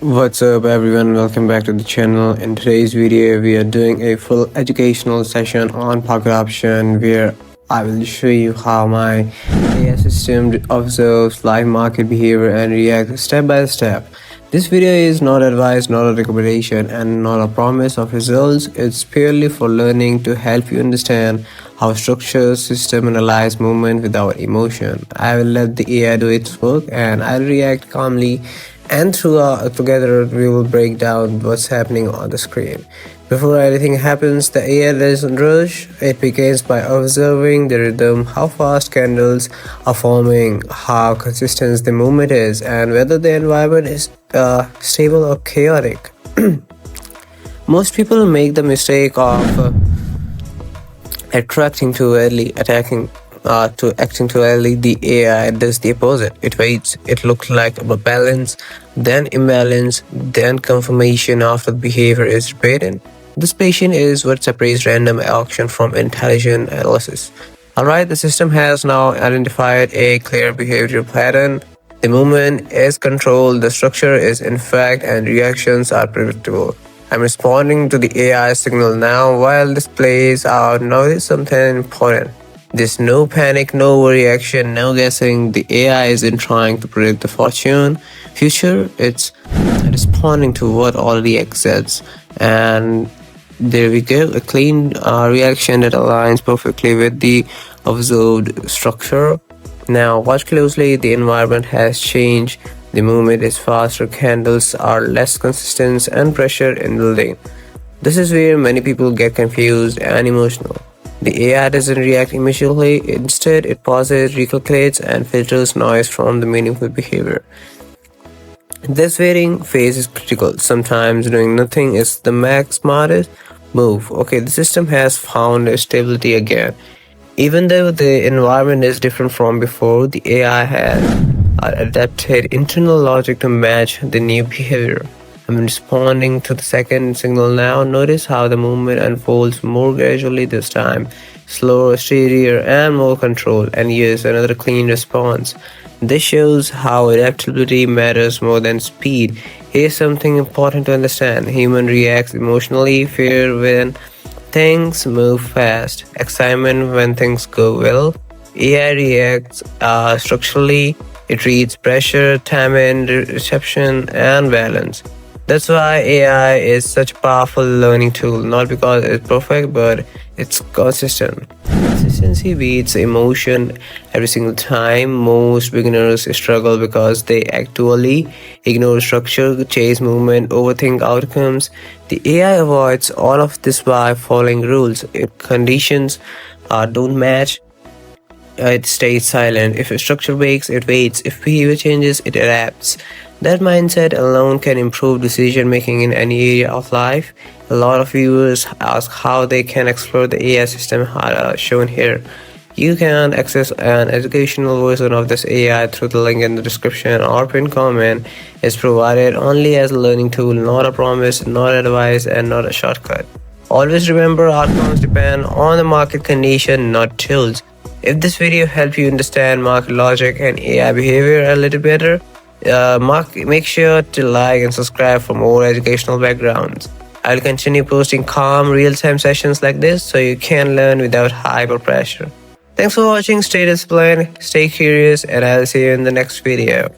What's up everyone, welcome back to the channel. In today's video we are doing a full educational session on pocket option where I will show you how my AI system observes live market behavior and reacts step by step. This video is not advice, not a recommendation, and not a promise of results. It's purely for learning to help you understand how structures, system analyze movement without emotion. I will let the AI do its work and I'll react calmly, and together we will break down what's happening on the screen. Before anything happens, the AI doesn't rush. It begins by observing the rhythm, how fast candles are forming, how consistent the movement is, and whether the environment is stable or chaotic. Most people make the mistake of attracting too early, acting too early. The AI does the opposite. It waits. It looks like a balance, then imbalance, then confirmation after the behavior is repeated. This patience is what separates random action from intelligent analysis. Alright, the system has now identified a clear behavioral pattern. The movement is controlled, the structure is in fact, and reactions are predictable. I'm responding to the AI signal now. While this plays out, notice something important. There's no panic, no overreaction, no guessing. The AI isn't trying to predict the future. It's responding to what already exists. And there we go, a clean reaction that aligns perfectly with the observed structure. Now watch closely, the environment has changed. The movement is faster, candles are less consistent, and pressure in building. This is where many people get confused and emotional. The AI doesn't react immediately. Instead, it pauses, recalculates, and filters noise from the meaningful behavior. This waiting phase is critical. Sometimes doing nothing is the max smartest move. Okay, the system has found stability again. Even though the environment is different from before, the AI has adapted internal logic to match the new behavior. I'm responding to the second signal now. Notice how the movement unfolds more gradually this time, slower, steadier, and more controlled. And yes, another clean response. This shows how adaptability matters more than speed. Here's something important to understand. Human reacts emotionally, fear when things move fast, excitement when things go well. AI reacts structurally. It reads pressure, timing, reception, and balance. That's why AI is such a powerful learning tool, not because it's perfect, but it's consistent. Consistency beats emotion every single time. Most beginners struggle because they actually ignore structure, chase movement, overthink outcomes. The AI avoids all of this by following rules. If conditions don't match, it stays silent. If a structure breaks, it waits. If behavior changes, it adapts. That mindset alone can improve decision making in any area of life. A lot of viewers ask how they can explore the AI system shown here. You can access an educational version of this AI through the link in the description or pinned comment. It's provided only as a learning tool, not a promise, not advice, and not a shortcut. Always remember, outcomes depend on the market condition, not tools. If this video helped you understand market logic and AI behavior a little better, make sure to like and subscribe for more educational backgrounds. I'll continue posting calm, real-time sessions like this so you can learn without hype or pressure. Thanks for watching, stay disciplined, stay curious, and I'll see you in the next video.